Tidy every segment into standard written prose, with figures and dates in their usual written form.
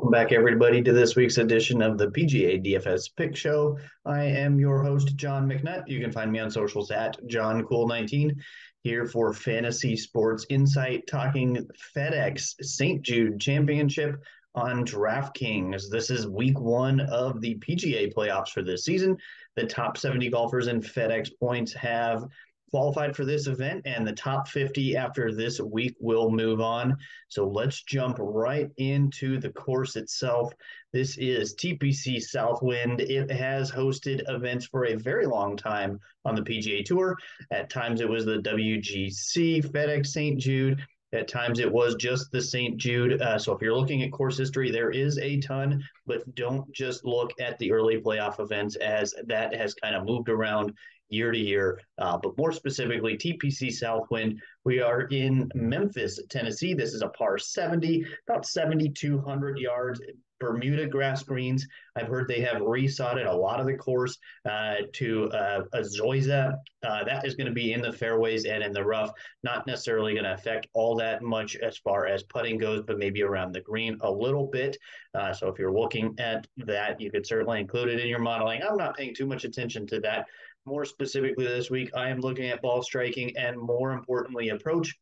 Welcome back, everybody, to this week's edition of the PGA DFS Pick Show. I am your host, John McNutt. You can find me on socials at JohnCool19, here for Fantasy Sports Insight, talking FedEx St. Jude Championship on DraftKings. This is week one of the PGA playoffs for this season. The top 70 golfers in FedEx points have qualified for this event, and the top 50 after this week will move on. So let's jump right into the course itself. This is TPC Southwind. It has hosted events for a very long time on the PGA Tour. At times it was the WGC, FedEx St. Jude. At times it was just the St. Jude. So if you're looking at course history, there is a ton, but don't just look at the early playoff events, as that has kind of moved around year to year. But more specifically, TPC Southwind. We are in Memphis, Tennessee. This is a par 70, about 7,200 yards. Bermuda grass greens. I've heard they have resodded a lot of the course to a Zoysia. That is going to be in the fairways and in the rough. Not necessarily going to affect all that much as far as putting goes, but maybe around the green a little bit. So if you're looking at that, you could certainly include it in your modeling. I'm not paying too much attention to that. More specifically this week, I am looking at ball striking and, more importantly, approach.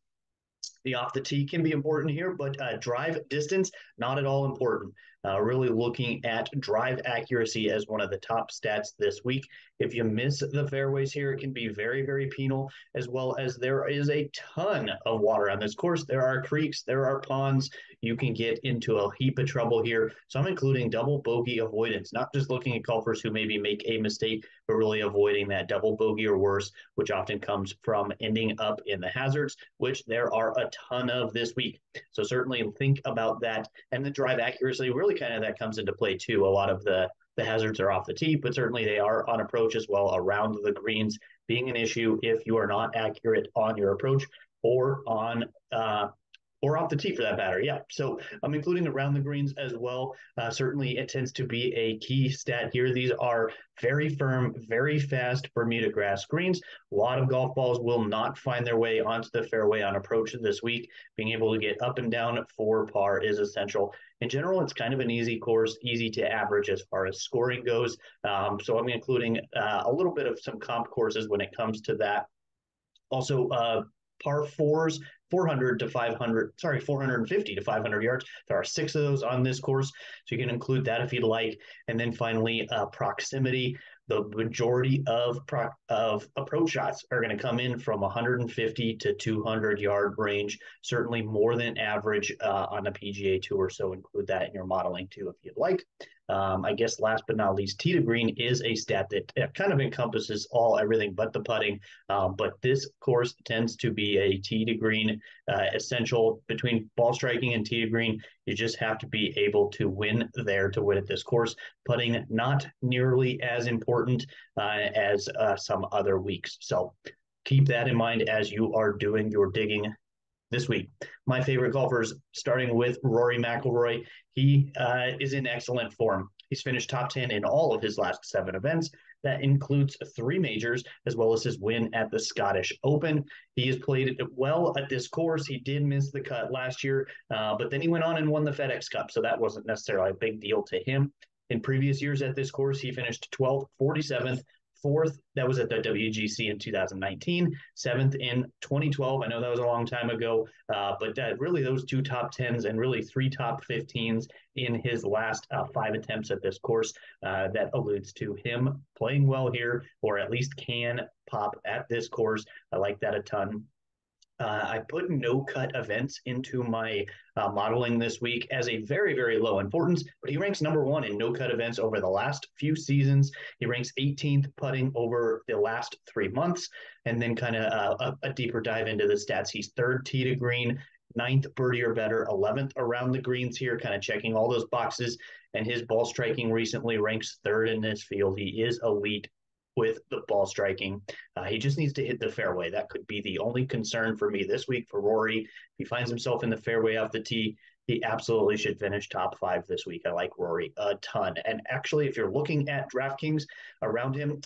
The off the tee can be important here, but drive distance, not at all important. Really looking at drive accuracy as one of the top stats this week. If you miss the fairways here, it can be very, very penal, as well as there is a ton of water on this course. There are creeks, there are ponds. You can get into a heap of trouble here. So I'm including double bogey avoidance, not just looking at golfers who maybe make a mistake, but really avoiding that double bogey or worse, which often comes from ending up in the hazards, which there are a ton of this week. So certainly think about that. And the drive accuracy, really kind of that comes into play too. A lot of the hazards are off the tee, but certainly they are on approach as well, around the greens being an issue if you are not accurate on your approach or on or off the tee for that matter. Yeah. So I'm including around the greens as well. Certainly it tends to be a key stat here. These are very firm, very fast Bermuda grass greens. A lot of golf balls will not find their way onto the fairway on approach this week. Being able to get up and down for par is essential. In general, it's kind of an easy course, easy to average as far as scoring goes. So I'm including a little bit of some comp courses when it comes to that. Also, par fours, 450 to 500 yards. There are 6 of those on this course, so you can include that if you'd like. And then finally, proximity. The majority of approach shots are going to come in from 150 to 200 yard range, certainly more than average on the PGA Tour. So include that in your modeling too if you'd like. I guess last but not least, tee to green is a stat that kind of encompasses everything but the putting. But this course tends to be a tee to green essential. Between ball striking and tee to green, you just have to be able to win there to win at this course. Putting not nearly as important as some other weeks. So keep that in mind as you are doing your digging this week. My favorite golfers, starting with Rory McIlroy. He is in excellent form. He's finished top 10 in all of his last 7 events. That includes 3 majors, as well as his win at the Scottish Open. He has played it well at this course. He did miss the cut last year, but then he went on and won the FedEx Cup, so that wasn't necessarily a big deal to him. In previous years at this course, he finished 12th, 47th, 4th. That was at the WGC in 2019, 7th in 2012. I know that was a long time ago, but really those 2 top 10s and really 3 top 15s in his last 5 attempts at this course. That alludes to him playing well here, or at least can pop at this course. I like that a ton. I put no-cut events into my modeling this week as a very, very low importance, but he ranks number 1 in no-cut events over the last few seasons. He ranks 18th putting over the last 3 months, and then kind of a deeper dive into the stats. He's 3rd tee to green, 9th birdie or better, 11th around the greens here, kind of checking all those boxes, and his ball striking recently ranks 3rd in this field. He is elite with the ball striking. He just needs to hit the fairway. That could be the only concern for me this week for Rory. If he finds himself in the fairway off the tee, he absolutely should finish top 5 this week. I like Rory a ton. And actually, if you're looking at DraftKings around him,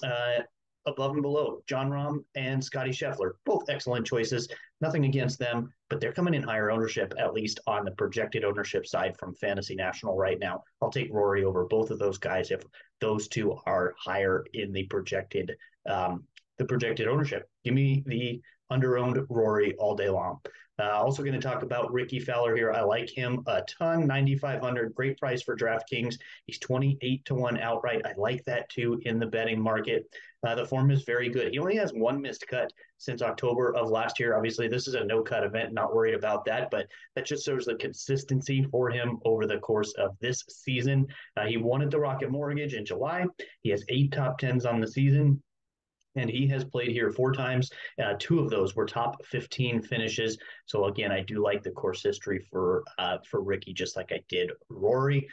above and below, John Rahm and Scotty Scheffler, both excellent choices. Nothing against them, but they're coming in higher ownership, at least on the projected ownership side from Fantasy National right now. I'll take Rory over both of those guys if those two are higher in the projected ownership. Give me the under-owned Rory all day long. Also going to talk about Ricky Fowler here. I like him a ton. 9,500, great price for DraftKings. He's 28-1 outright. I like that too in the betting market. The form is very good. He only has one missed cut since October of last year. Obviously, this is a no-cut event. Not worried about that, but that just shows the consistency for him over the course of this season. He won at the Rocket Mortgage in July. He has 8 top 10s on the season, and he has played here 4 times. 2 of those were top 15 finishes. So again, I do like the course history for Ricky, just like I did Rory.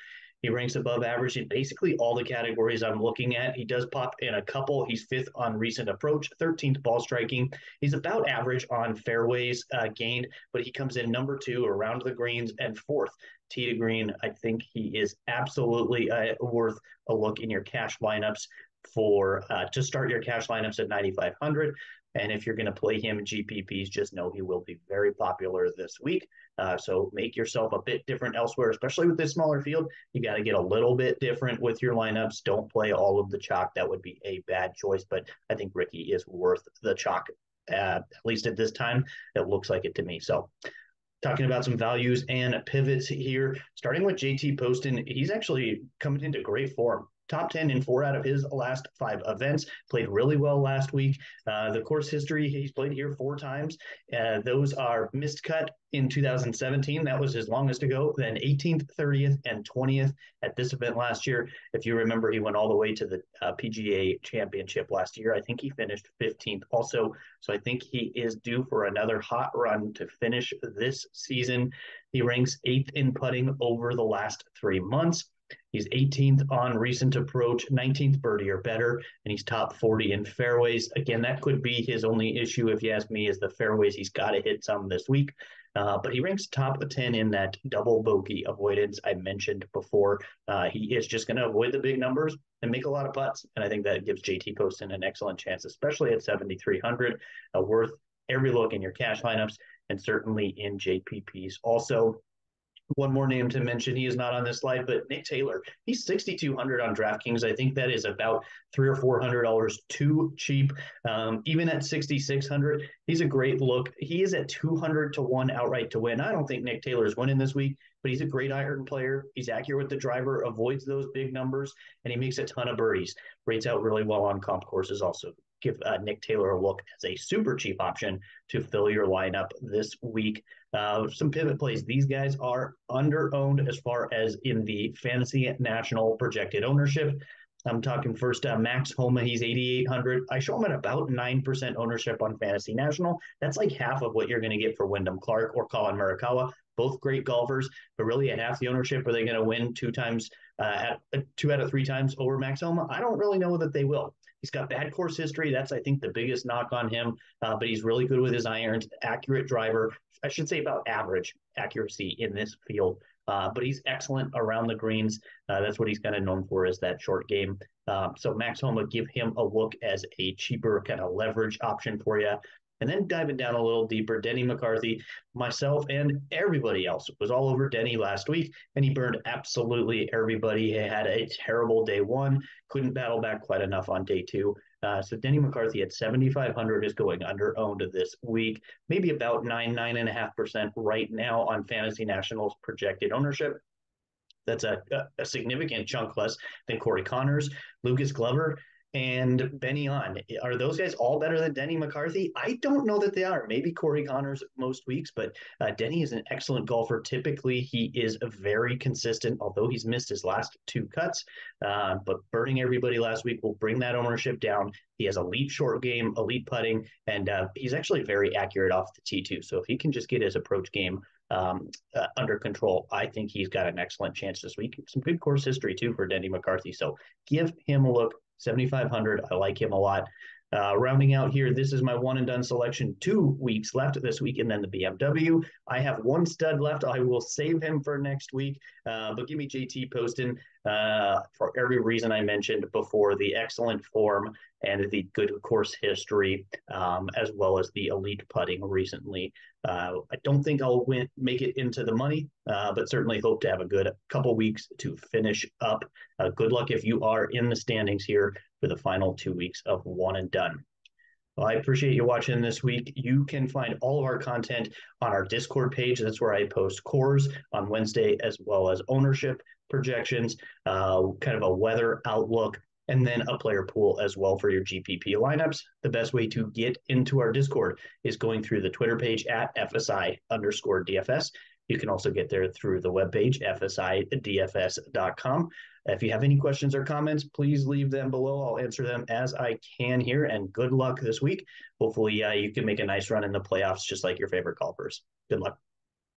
He ranks above average in basically all the categories I'm looking at. He does pop in a couple. He's 5th on recent approach, 13th ball striking. He's about average on fairways gained, but he comes in number 2 around the greens and 4th tee to green. I think he is absolutely worth a look in your cash lineups to start your cash lineups at 9,500. And if you're going to play him in GPPs, just know he will be very popular this week. So make yourself a bit different elsewhere, especially with this smaller field. You got to get a little bit different with your lineups. Don't play all of the chalk. That would be a bad choice, but I think Ricky is worth the chalk, at least at this time. It looks like it to me. So talking about some values and pivots here, starting with JT Poston, he's actually coming into great form. Top 10 in 4 out of his last 5 events. Played really well last week. The course history, he's played here 4 times. Those are missed cut in 2017. That was his longest ago. Then 18th, 30th, and 20th at this event last year. If you remember, he went all the way to the PGA championship last year. I think he finished 15th also. So I think he is due for another hot run to finish this season. He ranks 8th in putting over the last 3 months. He's 18th on recent approach, 19th birdie or better, and he's top 40 in fairways. Again, that could be his only issue, if you ask me, is the fairways. He's got to hit some this week. But he ranks top 10 in that double bogey avoidance I mentioned before. He is just going to avoid the big numbers and make a lot of putts. And I think that gives JT Poston an excellent chance, especially at 7,300, worth every look in your cash lineups and certainly in JPPs. Also, one more name to mention. He is not on this slide, but Nick Taylor. He's 6,200 on DraftKings. I think that is about $300 or $400 too cheap. Even at 6,600, he's a great look. He is at 200-1 outright to win. I don't think Nick Taylor is winning this week, but he's a great iron player. He's accurate with the driver, avoids those big numbers, and he makes a ton of birdies. Rates out really well on comp courses also. Give Nick Taylor a look as a super cheap option to fill your lineup this week. Some pivot plays. These guys are under-owned as far as in the Fantasy National projected ownership. I'm talking first Max Homa. He's 8,800. I show him at about 9% ownership on Fantasy National. That's like half of what you're going to get for Wyndham Clark or Colin Morikawa. Both great golfers, but really at half the ownership, are they going to win 2 out of 3 times over Max Homa? I don't really know that they will. He's got bad course history. That's, I think, the biggest knock on him. But he's really good with his irons, accurate driver. I should say about average accuracy in this field. But he's excellent around the greens. That's what he's kind of known for, is that short game. So Max Homa, give him a look as a cheaper kind of leverage option for you. And then diving down a little deeper, Denny McCarthy, myself, and everybody else was all over Denny last week, and he burned absolutely everybody. He had a terrible day 1, couldn't battle back quite enough on day 2. So Denny McCarthy at 7,500 is going under-owned this week, maybe about 9.5% right now on Fantasy National's projected ownership. That's a significant chunk less than Corey Connors, Lucas Glover, and Benny On. Are those guys all better than Denny McCarthy? I don't know that they are. Maybe Corey Connors most weeks, but Denny is an excellent golfer. Typically, he is very consistent, although he's missed his last 2 cuts. But burning everybody last week will bring that ownership down. He has elite short game, elite putting, and he's actually very accurate off the tee too. So if he can just get his approach game under control, I think he's got an excellent chance this week. Some good course history too for Denny McCarthy. So give him a look. 7,500. I like him a lot. Rounding out here, this is my one and done selection. 2 weeks left this week, and then the BMW. I have 1 stud left. I will save him for next week. But give me JT Poston. for every reason I mentioned before, the excellent form and the good course history, as well as the elite putting recently. I don't think I'll make it into the money, but certainly hope to have a good couple weeks to finish up. Good luck if you are in the standings here for the final 2 weeks of One and Done. Well, I appreciate you watching this week. You can find all of our content on our Discord page. That's where I post cores on Wednesday, as well as ownership projections, kind of a weather outlook, and then a player pool as well for your GPP lineups. The best way to get into our Discord is going through the Twitter page at FSi_DFS. You can also get there through the webpage, FSiDFS.com. If you have any questions or comments, please leave them below. I'll answer them as I can here, and good luck this week. Hopefully, you can make a nice run in the playoffs just like your favorite golfers. Good luck.